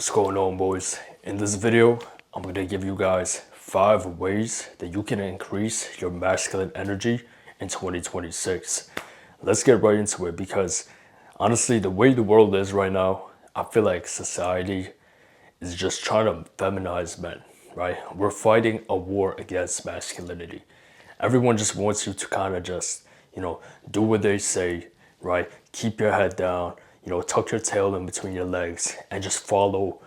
What's going on, boys? In this video, I'm going to give you guys 5 ways that you can increase your masculine energy in 2026. Let's get right into it because honestly, the way the world is right now, I feel like society is just trying to feminize men, right? We're fighting a war against masculinity. Everyone just wants you to kind of just, do what they say, right? Keep your head down, tuck your tail in between your legs and just follow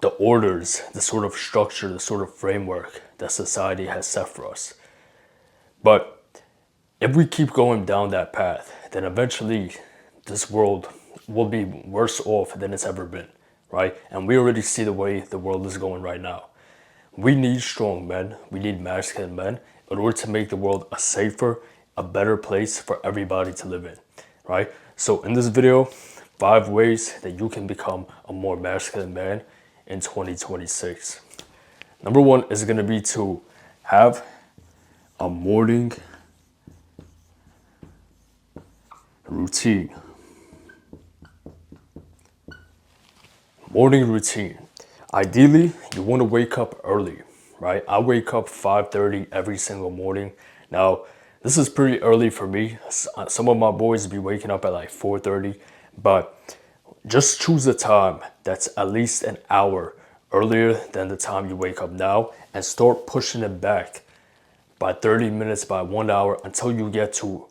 the orders, the sort of structure, the sort of framework that society has set for us. But if we keep going down that path, then eventually this world will be worse off than it's ever been, right? And we already see the way the world is going right now. We need strong men, we need masculine men in order to make the world a safer, a better place for everybody to live in, right? So in this video, 5 ways that you can become a more masculine man in 2026. Number 1 is going to be to have a morning routine. Morning routine. Ideally, you want to wake up early, right? I wake up 5:30 every single morning. Now, this is pretty early for me. Some of my boys be waking up at like 4:30, but just choose a time that's at least an hour earlier than the time you wake up now and start pushing it back by 30 minutes, by 1 hour until you get to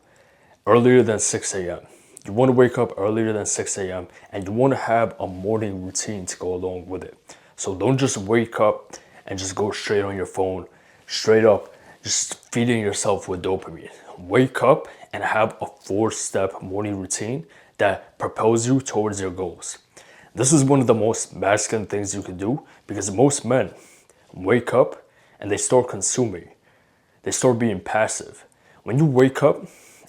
earlier than 6 a.m. You want to wake up earlier than 6 a.m. and you want to have a morning routine to go along with it. So don't just wake up and just go straight on your phone, straight up, just feeding yourself with dopamine. Wake up and have a 4-step morning routine that propels you towards your goals. This is one of the most masculine things you can do because most men wake up and they start consuming. They start being passive. When you wake up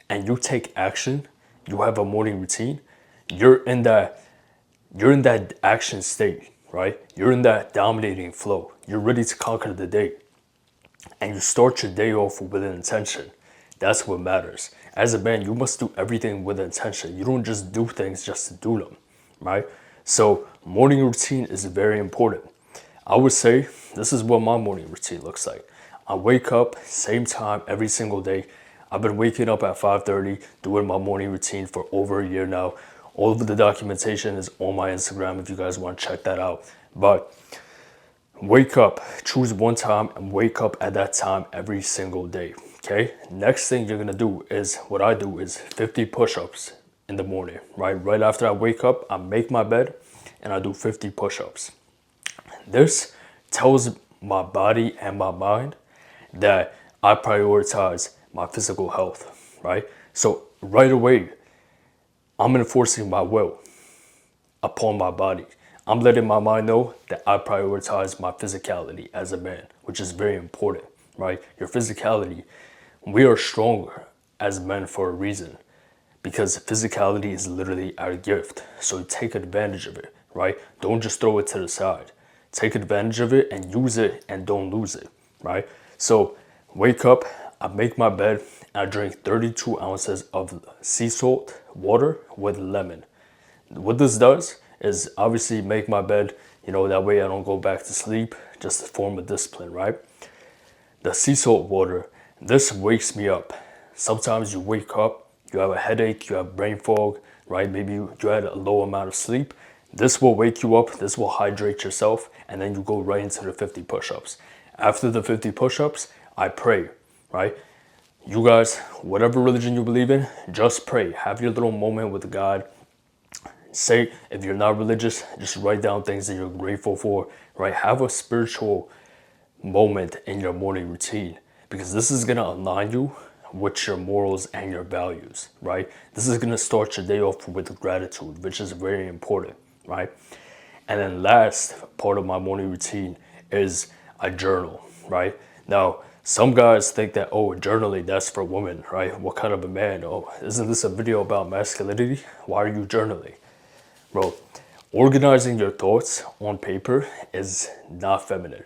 and you take action, you have a morning routine, you're in that action state, right? You're in that dominating flow. You're ready to conquer the day. And you start your day off with an intention. That's what matters. As a man, you must do everything with intention. You don't just do things just to do them, right? So morning routine is very important. I would say this is what my morning routine looks like. I wake up same time every single day. I've been waking up at 5:30, doing my morning routine for over a year now. All of the documentation is on my Instagram if you guys want to check that out. But wake up, choose one time and wake up at that time every single day, okay? Next thing you're gonna do is, what I do is 50 push-ups in the morning, right? Right after I wake up, I make my bed and I do 50 push-ups. This tells my body and my mind that I prioritize my physical health, right? So right away, I'm enforcing my will upon my body. I'm letting my mind know that I prioritize my physicality as a man, which is very important, right? Your physicality, we are stronger as men for a reason because physicality is literally our gift. So take advantage of it, right? Don't just throw it to the side. Take advantage of it and use it and don't lose it, right? So wake up, I make my bed, and I drink 32 ounces of sea salt water with lemon. What this does is obviously make my bed, that way I don't go back to sleep, just a form of discipline, right? The sea salt water, this wakes me up. Sometimes you wake up, you have a headache, you have brain fog, right? Maybe you had a low amount of sleep. This will wake you up, this will hydrate yourself, and then you go right into the 50 push-ups. After the 50 push-ups, I pray, right? You guys, whatever religion you believe in, just pray. Have your little moment with God. Say, if you're not religious, just write down things that you're grateful for, right? Have a spiritual moment in your morning routine because this is going to align you with your morals and your values, right? This is going to start your day off with gratitude, which is very important, right? And then last part of my morning routine is a journal, right? Now, some guys think that, oh, journaling, that's for women, right? What kind of a man? Oh, isn't this a video about masculinity? Why are you journaling? Bro, organizing your thoughts on paper is not feminine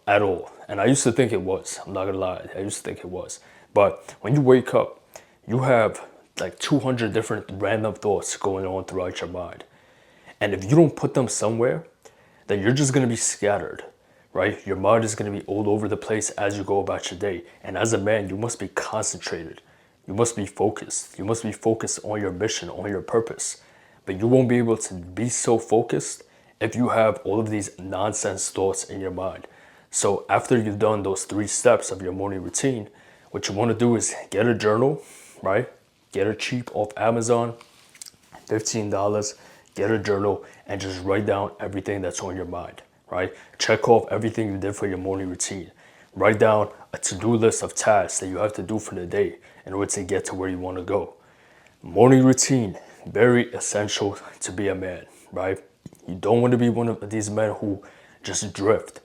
at all. And I used to think it was. I'm not gonna lie. I used to think it was. But when you wake up, you have like 200 different random thoughts going on throughout your mind. And if you don't put them somewhere, then you're just going to be scattered, right? Your mind is going to be all over the place as you go about your day. And as a man, you must be concentrated. You must be focused. You must be focused on your mission, on your purpose. But you won't be able to be so focused if you have all of these nonsense thoughts in your mind. So after you've done those 3 steps of your morning routine, what you want to do is get a journal, right? Get it cheap off Amazon, $15. Get a journal and just write down everything that's on your mind, right? Check off everything you did for your morning routine. Write down a to-do list of tasks that you have to do for the day in order to get to where you want to go. Morning routine, very essential to be a man, right? You don't want to be one of these men who just drift.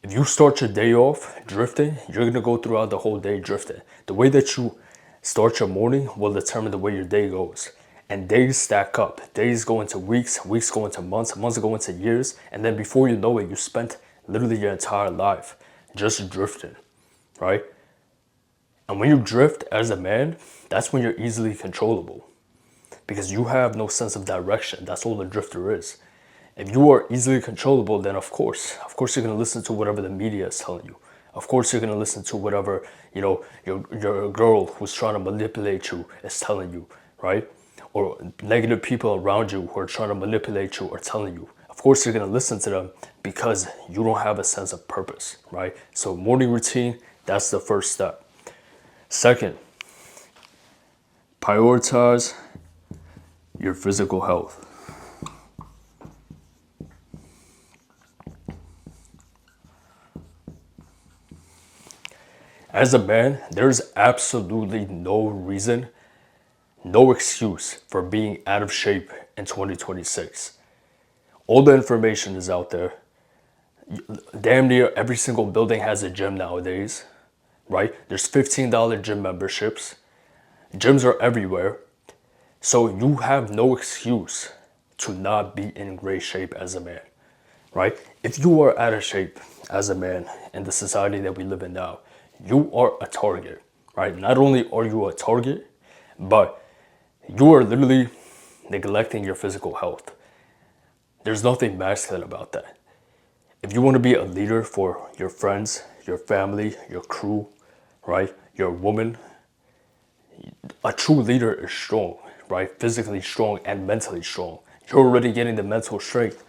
If you start your day off drifting, you're going to go throughout the whole day drifting. The way that you start your morning will determine the way your day goes. And days stack up. Days go into weeks, weeks go into months, months go into years. And then before you know it, you spent literally your entire life just drifting, right? And when you drift as a man, that's when you're easily controllable. Because you have no sense of direction. That's all a drifter is. If you are easily controllable, then of course you're going to listen to whatever the media is telling you. Of course you're going to listen to whatever, your girl who's trying to manipulate you is telling you, right? Or negative people around you who are trying to manipulate you are telling you. Of course you're going to listen to them because you don't have a sense of purpose, right? So morning routine, that's the first step. Second, prioritize your physical health. As a man, there's absolutely no reason, no excuse for being out of shape in 2026. All the information is out there. Damn near every single building has a gym nowadays, right? There's $15 gym memberships. Gyms are everywhere. So you have no excuse to not be in great shape as a man, right? If you are out of shape as a man in the society that we live in now, you are a target, right? Not only are you a target, but you are literally neglecting your physical health. There's nothing masculine about that. If you want to be a leader for your friends, your family, your crew, right? Your woman, a true leader is strong, right? Physically strong and mentally strong. You're already getting the mental strength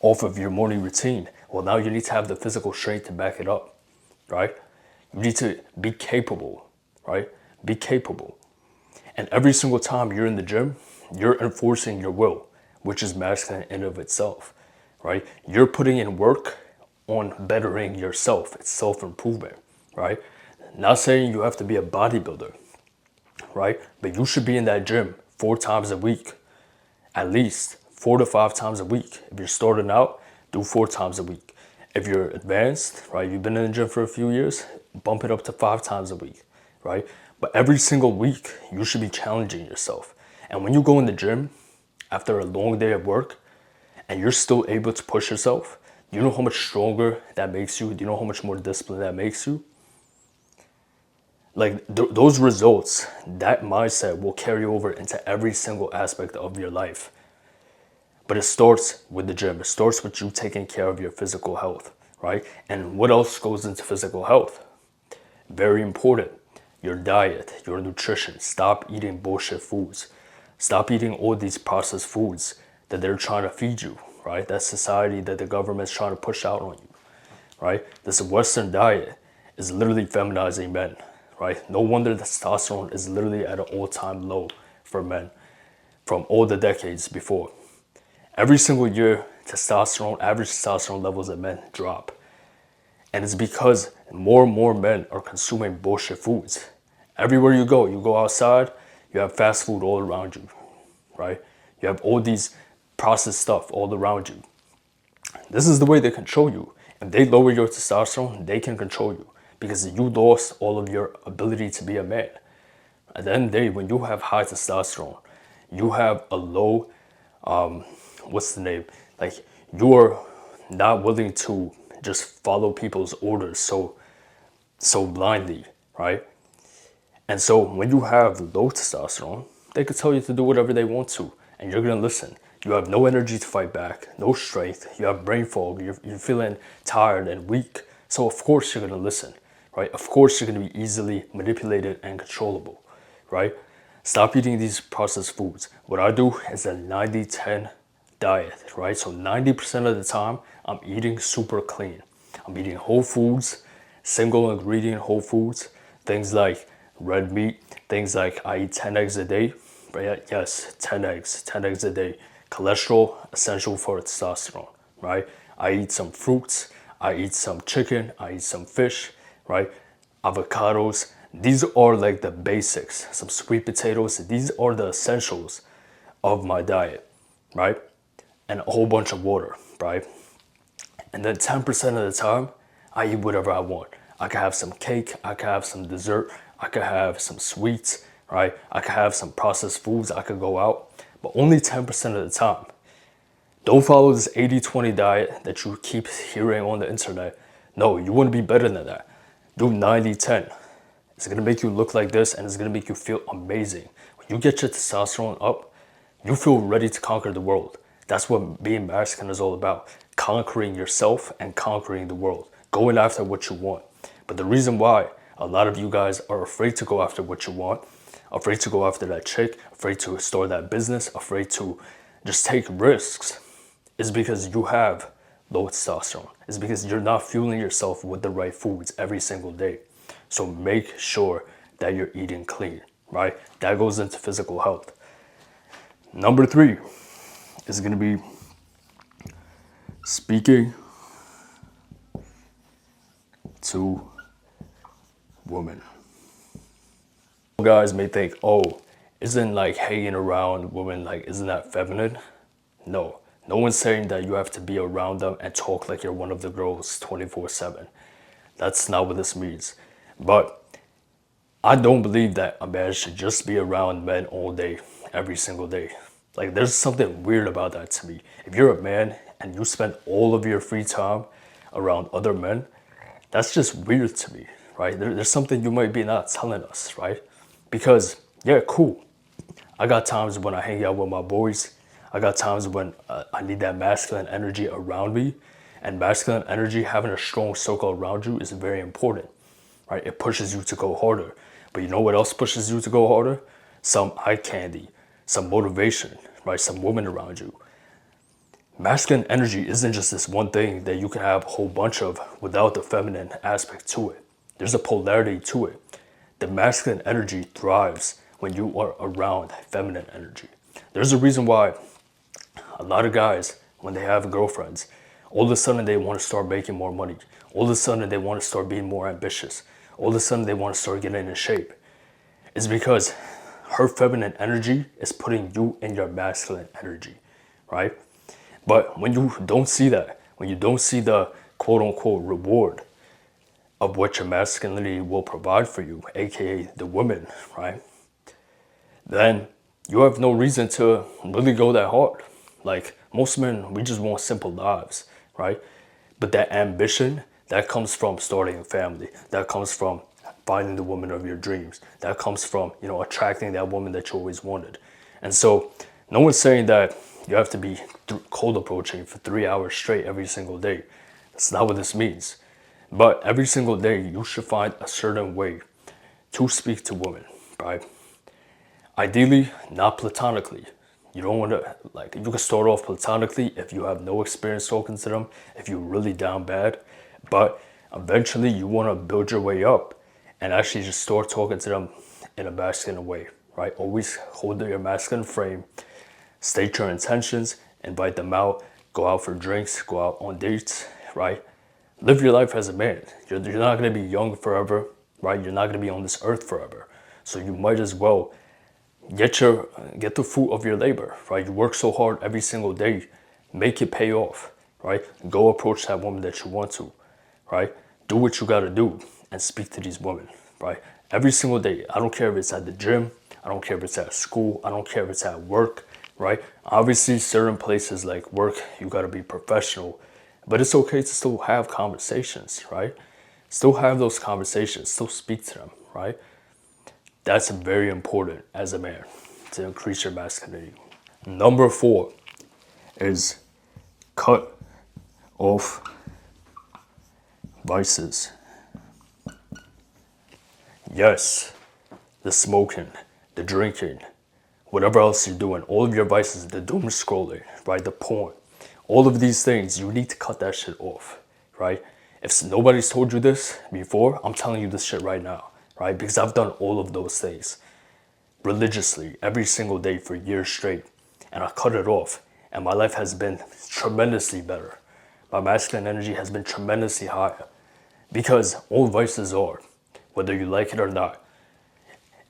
off of your morning routine. Well, now you need to have the physical strength to back it up, right? You need to be capable, right? Be capable. And every single time you're in the gym, you're enforcing your will, which is masculine in of itself, right? You're putting in work on bettering yourself. It's self-improvement, right? Not saying you have to be a bodybuilder, right? But you should be in that gym 4 times a week, at least 4 to 5 times a week. If you're starting out, do 4 times a week. If you're advanced, right, you've been in the gym for a few years, bump it up to 5 times a week, right? But every single week, you should be challenging yourself. And when you go in the gym after a long day of work and you're still able to push yourself, do you know how much stronger that makes you? Do you know how much more disciplined that makes you? Like those results, that mindset will carry over into every single aspect of your life. But it starts with the gym. It starts with you taking care of your physical health, right? And what else goes into physical health? Very important. Your diet, your nutrition. Stop eating bullshit foods. Stop eating all these processed foods that they're trying to feed you, right? That society that the government's trying to push out on you, right? This Western diet is literally feminizing men, right? No wonder the testosterone is literally at an all-time low for men from all the decades before. Every single year, average testosterone levels in men drop. And it's because more and more men are consuming bullshit foods. Everywhere you go outside, you have fast food all around you, right? You have all these processed stuff all around you. This is the way they control you. If they lower your testosterone, they can control you because you lost all of your ability to be a man. At the end of the day, when you have high testosterone, you have a low, like you're not willing to just follow people's orders so blindly, right? And so when you have low testosterone, they could tell you to do whatever they want to, and you're gonna listen. You have no energy to fight back, no strength. You have brain fog. You're feeling tired and weak. So of course you're gonna listen, right? Of course you're gonna be easily manipulated and controllable, right? Stop eating these processed foods. What I do is a 90-10 diet, right? So 90% of the time, I'm eating super clean. I'm eating whole foods, single ingredient whole foods, things like red meat, things like I eat 10 eggs a day, right? Yes, 10 eggs a day. Cholesterol, essential for testosterone, right? I eat some fruits, I eat some chicken, I eat some fish, right? Avocados. These are like the basics. Some sweet potatoes. These are the essentials of my diet, right? And a whole bunch of water, right? And then 10% of the time, I eat whatever I want. I could have some cake, I could have some dessert, I could have some sweets, right? I could have some processed foods, I could go out, but only 10% of the time. Don't follow this 80-20 diet that you keep hearing on the internet. No, you want to be better than that. Do 90-10. It's going to make you look like this and it's going to make you feel amazing. When you get your testosterone up, you feel ready to conquer the world. That's what being masculine is all about. Conquering yourself and conquering the world. Going after what you want. But the reason why a lot of you guys are afraid to go after what you want, afraid to go after that chick, afraid to start that business, afraid to just take risks, is because you have low testosterone. It's because you're not fueling yourself with the right foods every single day. So make sure that you're eating clean, right? That goes into physical health. Number 3 is going to be speaking to women. Guys may think, oh, isn't like hanging around women, like, isn't that feminine? No. No one's saying that you have to be around them and talk like you're one of the girls 24/7. That's not what this means. But I don't believe that a man should just be around men all day, every single day. Like, there's something weird about that to me. If you're a man and you spend all of your free time around other men, that's just weird to me, right? There's something you might be not telling us, right? Because, yeah, cool. I got times when I hang out with my boys. I got times when I need that masculine energy around me. And masculine energy, having a strong circle around you is very important, right? It pushes you to go harder. But you know what else pushes you to go harder? Some eye candy, some motivation, right? Some woman around you. Masculine energy isn't just this one thing that you can have a whole bunch of without the feminine aspect to it. There's a polarity to it. The masculine energy thrives when you are around feminine energy. There's a reason why a lot of guys, when they have girlfriends, all of a sudden they want to start making more money. All of a sudden they want to start being more ambitious. All of a sudden they want to start getting in shape. It's because her feminine energy is putting you in your masculine energy, right? But when you don't see that, when you don't see the quote unquote reward of what your masculinity will provide for you, aka the woman, right? Then you have no reason to really go that hard. Like, most men, we just want simple lives, right? But that ambition, that comes from starting a family. That comes from finding the woman of your dreams. That comes from, attracting that woman that you always wanted. And so no one's saying that you have to be cold approaching for 3 hours straight every single day. That's not what this means. But every single day, you should find a certain way to speak to women, right? Ideally, not platonically. You don't want to, you can start off platonically if you have no experience talking to them, if you're really down bad. But eventually, you want to build your way up and actually just start talking to them in a masculine way, right? Always hold your masculine frame, state your intentions, invite them out, go out for drinks, go out on dates, right? Live your life as a man. You're not going to be young forever, right? You're not going to be on this earth forever. So you might as well get the fruit of your labor, right? You work so hard every single day, make it pay off, right? Go approach that woman that you want to, right? Do what you got to do and speak to these women, right? Every single day. I don't care if it's at the gym. I don't care if it's at school. I don't care if it's at work, right? Obviously, certain places like work, you got to be professional, but it's okay to still have conversations, right? Still have those conversations, still speak to them, right? That's very important as a man to increase your masculinity. Number 4, is cut off vices. Yes, the smoking, the drinking, whatever else you're doing, all of your vices, the doom scrolling, right, the porn, all of these things, you need to cut that shit off, right? If nobody's told you this before, I'm telling you this shit right now, right? Because I've done all of those things religiously every single day for years straight, and I cut it off, and my life has been tremendously better. My masculine energy has been tremendously higher because all vices are, whether you like it or not,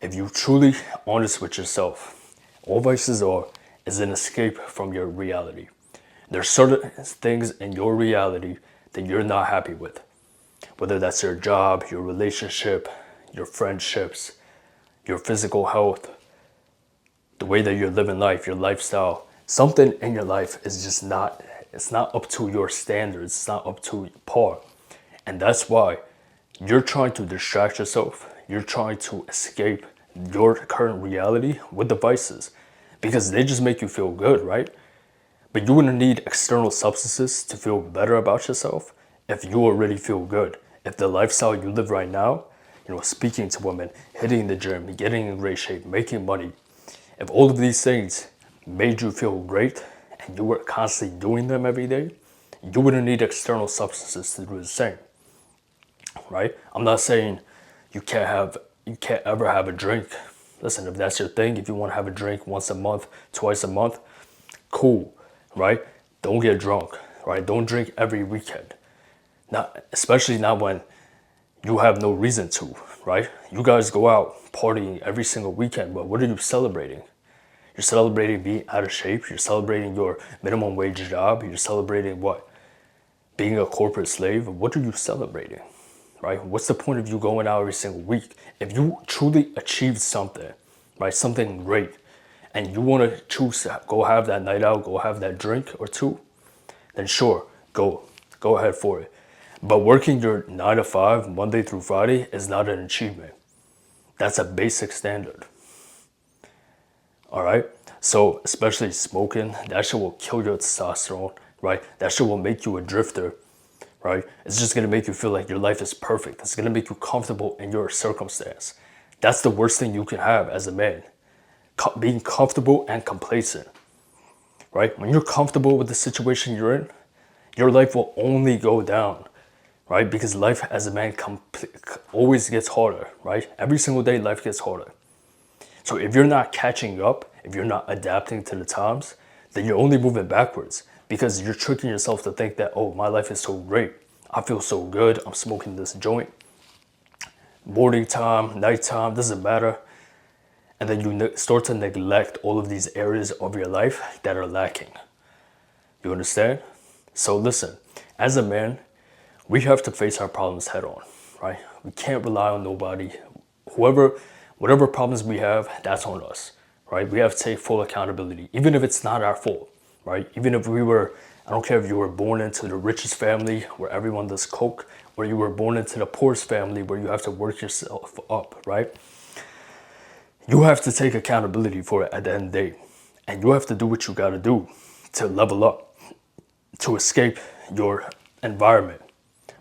if you're truly honest with yourself, all vices are is an escape from your reality. There's certain things in your reality that you're not happy with, whether that's your job, your relationship, your friendships, your physical health, the way that you're living life, your lifestyle. Something in your life is just not, it's not up to your standards, it's not up to par. And that's why you're trying to distract yourself. You're trying to escape your current reality with devices because they just make you feel good, right? But you wouldn't need external substances to feel better about yourself if you already feel good. If the lifestyle you live right now, speaking to women, hitting the gym, getting in great shape, making money, if all of these things made you feel great and you were constantly doing them every day, you wouldn't need external substances to do the same, right? I'm not saying you can't ever have a drink. Listen, if that's your thing, if you want to have a drink once a month, twice a month, cool, right? Don't get drunk, right? Don't drink every weekend. Not, especially not when you have no reason to, right? You guys go out partying every single weekend, but what are you celebrating? You're celebrating being out of shape. You're celebrating your minimum wage job. You're celebrating what? Being a corporate slave. What are you celebrating, right? What's the point of you going out every single week? If you truly achieved something, right, something great, and you want to choose to go have that night out, go have that drink or two, then sure, go ahead for it. But working your 9 to 5, Monday through Friday, is not an achievement. That's a basic standard. All right? So, especially smoking, that shit will kill your testosterone, right? That shit will make you a drifter, right? It's just gonna make you feel like your life is perfect. It's gonna make you comfortable in your circumstance. That's the worst thing you can have as a man. Being comfortable and complacent, right? When you're comfortable with the situation you're in, your life will only go down, right? Because life as a man always gets harder, right? Every single day, life gets harder. So if you're not catching up, if you're not adapting to the times, then you're only moving backwards because you're tricking yourself to think that, oh, my life is so great. I feel so good. I'm smoking this joint. Morning time, nighttime, doesn't matter. And then you start to neglect all of these areas of your life that are lacking. You understand? So listen, as a man, we have to face our problems head on, right? We can't rely on nobody. Whatever problems we have, that's on us, right? We have to take full accountability, even if it's not our fault, right? Even if I don't care if you were born into the richest family where everyone does coke, or you were born into the poorest family where you have to work yourself up, right? You have to take accountability for it at the end of the day. And you have to do what you gotta do to level up, to escape your environment.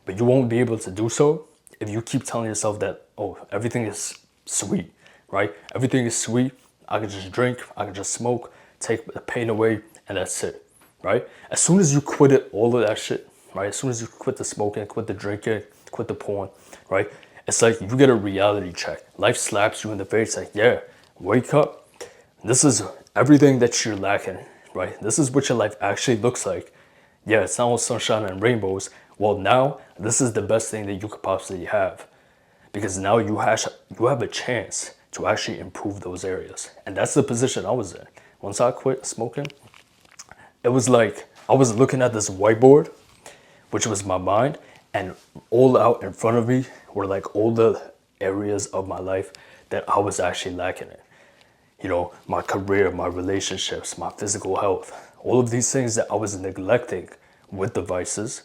But you won't be able to do so if you keep telling yourself that, oh, everything is sweet, right? Everything is sweet. I can just drink, I can just smoke, take the pain away, and that's it, right? As soon as you quit it, all of that shit, right? As soon as you quit the smoking, quit the drinking, quit the porn, right? It's like you get a reality check. Life slaps you in the face like, yeah, wake up. This is everything that you're lacking, right? This is what your life actually looks like. Yeah, it's not all sunshine and rainbows. Well, now this is the best thing that you could possibly have because now you have a chance to actually improve those areas. And that's the position I was in. Once I quit smoking, it was like I was looking at this whiteboard, which was my mind, and all out in front of me were like all the areas of my life that I was actually lacking in. My career, my relationships, my physical health, all of these things that I was neglecting with devices.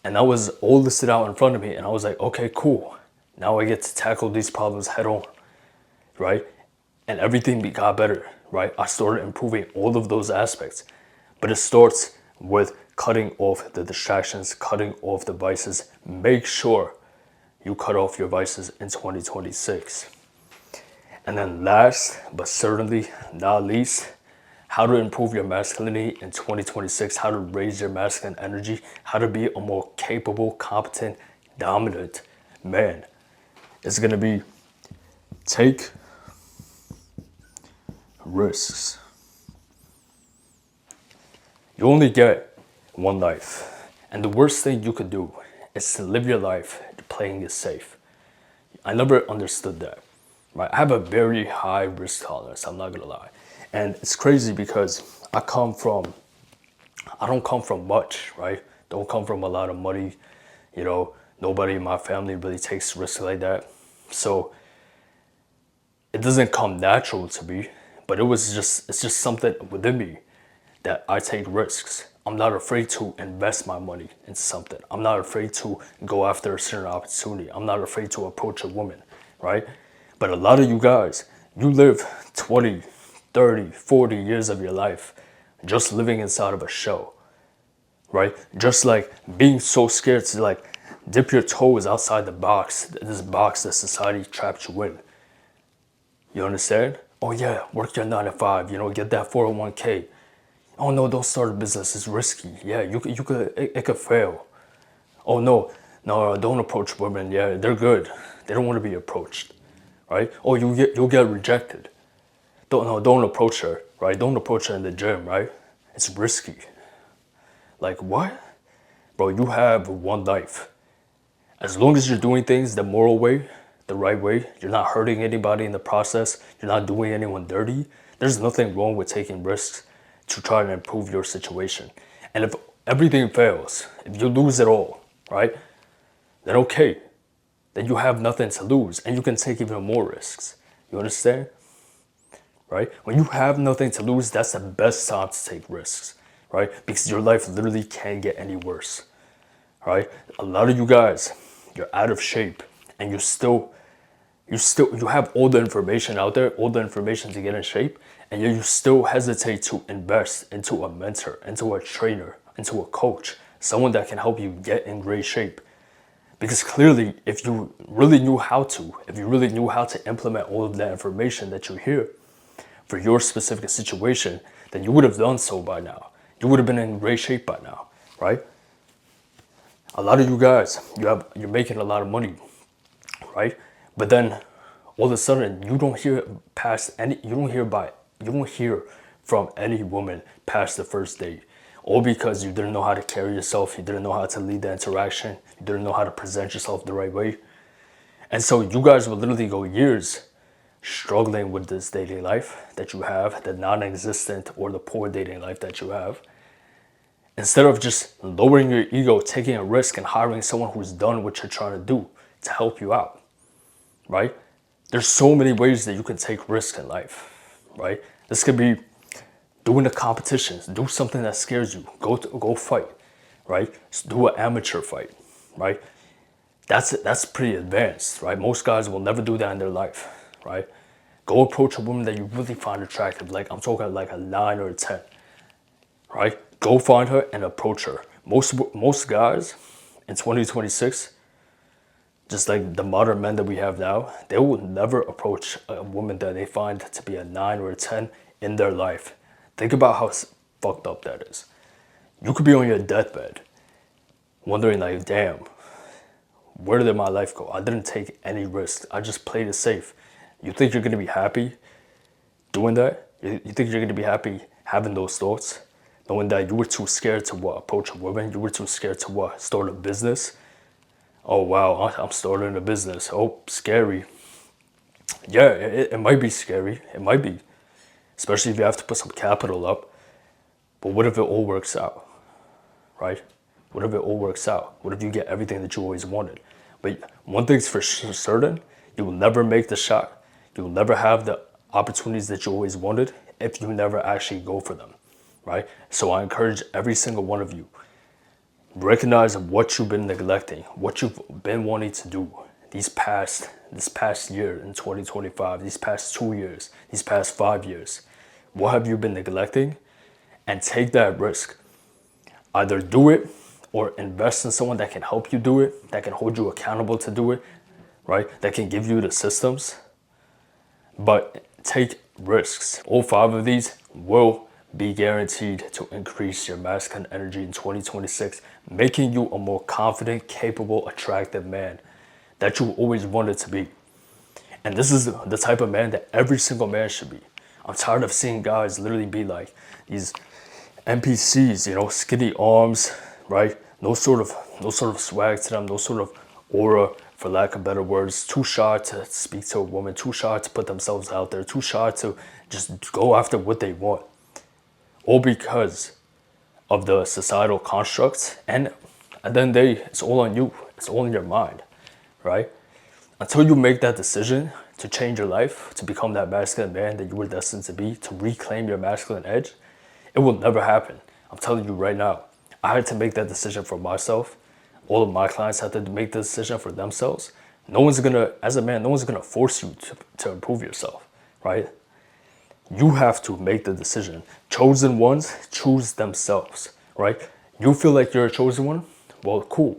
And that was all listed out in front of me. And I was like, okay, cool. Now I get to tackle these problems head on, right? And everything got better, right? I started improving all of those aspects. But it starts with cutting off the distractions, cutting off the vices. Make sure you cut off your vices in 2026. And then last, but certainly not least, how to improve your masculinity in 2026, how to raise your masculine energy, how to be a more capable, competent, dominant man. It's going to be take risks. You only get one life. And the worst thing you could do is to live your life playing it safe. I never understood that. Right? I have a very high risk tolerance, I'm not gonna lie. And it's crazy because I don't come from much, right? Don't come from a lot of money. You know, nobody in my family really takes risks like that. So it doesn't come natural to me, but it's just something within me that I take risks. I'm not afraid to invest my money into something. I'm not afraid to go after a certain opportunity. I'm not afraid to approach a woman, right? But a lot of you guys, you live 20, 30, 40 years of your life just living inside of a shell, right? Just like being so scared to like dip your toes outside the box, this box that society trapped you in. You understand? Oh yeah, work your 9 to 5, you know, get that 401k. Oh no, don't start a business. It's risky. Yeah, it could fail. Oh no, no, don't approach women. Yeah, they're good. They don't want to be approached, right? Oh, you'll get rejected. Don't approach her, right? Don't approach her in the gym, right? It's risky. Like what, bro? You have one life. As long as you're doing things the moral way, the right way, you're not hurting anybody in the process. You're not doing anyone dirty. There's nothing wrong with taking risks to try to improve your situation. And if everything fails, if you lose it all, right, then okay. Then you have nothing to lose and you can take even more risks. You understand? Right? When you have nothing to lose, that's the best time to take risks, right? Because your life literally can't get any worse, right? A lot of you guys, you're out of shape and you have all the information out there, all the information to get in shape, and yet you still hesitate to invest into a mentor, into a trainer, into a coach, someone that can help you get in great shape. Because clearly, if you really knew how to implement all of that information that you hear for your specific situation, then you would have done so by now. You would have been in great shape by now, right? A lot of you guys, you're making a lot of money, right? But then all of a sudden you don't hear from any woman past the first date. All because you didn't know how to carry yourself, you didn't know how to lead the interaction, you didn't know how to present yourself the right way. And so you guys will literally go years struggling with this dating life that you have, the non-existent or the poor dating life that you have. Instead of just lowering your ego, taking a risk and hiring someone who's done what you're trying to do to help you out, right? There's so many ways that you can take risks in life, right? This could be doing the competitions, do something that scares you, go fight, right? Do an amateur fight, right? That's pretty advanced, right? Most guys will never do that in their life, right? Go approach a woman that you really find attractive, like I'm talking like a 9 or a 10, right? Go find her and approach her. Most guys in 2026, just like the modern men that we have now, they will never approach a woman that they find to be a 9 or a 10 in their life. Think about how fucked up that is. You could be on your deathbed wondering like, damn, where did my life go? I didn't take any risks. I just played it safe. You think you're gonna be happy doing that? You think you're gonna be happy having those thoughts? Knowing that you were too scared to approach a woman? You were too scared to start a business? Oh wow, I'm starting a business. Oh, scary. Yeah, it might be scary. It might be. Especially if you have to put some capital up. But what if it all works out? Right? What if it all works out? What if you get everything that you always wanted? But one thing's for certain, you will never make the shot. You will never have the opportunities that you always wanted if you never actually go for them, right? So I encourage every single one of you, recognize what you've been neglecting, what you've been wanting to do this past year in 2025, these past 2 years, these past 5 years. What have you been neglecting? and take that risk. Either do it or invest in someone that can help you do it, that can hold you accountable to do it, right? That can give you the systems. But take risks. All 5 of these will be guaranteed to increase your masculine energy in 2026, making you a more confident, capable, attractive man that you always wanted to be. And this is the type of man that every single man should be. I'm tired of seeing guys literally be like these NPCs, skinny arms, right? No sort of swag to them, no sort of aura, for lack of better words. Too shy to speak to a woman, too shy to put themselves out there, too shy to just go after what they want. All because of the societal constructs, and at the end of the day, it's all on you. It's all in your mind, right? Until you make that decision to change your life, to become that masculine man that you were destined to be, to reclaim your masculine edge, it will never happen. I'm telling you right now. I had to make that decision for myself. All of my clients had to make the decision for themselves. As a man, no one's gonna force you to improve yourself, right? You have to make the decision. Chosen ones choose themselves, right? You feel like you're a chosen one? Well, cool.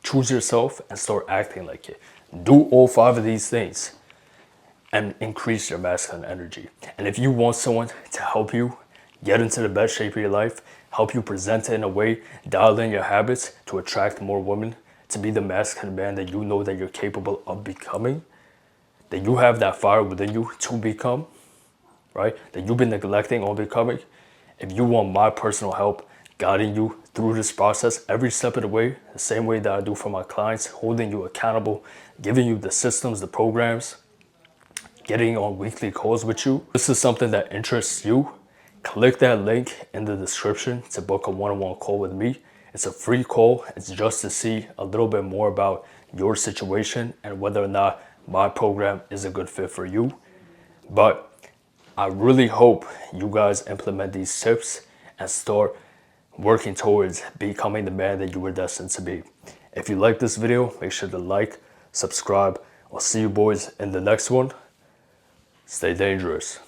Choose yourself and start acting like it. Do all 5 of these things and increase your masculine energy. And if you want someone to help you get into the best shape of your life, help you present it in a way, dial in your habits to attract more women, to be the masculine man that you know that you're capable of becoming, that you have that fire within you to become, right? That you've been neglecting on becoming. If you want my personal help guiding you through this process every step of the way, the same way that I do for my clients, holding you accountable, giving you the systems, the programs, getting on weekly calls with you, this is something that interests you, click that link in the description to book a one-on-one call with me. It's a free call. It's just to see a little bit more about your situation and whether or not my program is a good fit for you. But I really hope you guys implement these tips and start working towards becoming the man that you were destined to be. If you like this video, make sure to like, subscribe. I'll see you boys in the next one. Stay dangerous.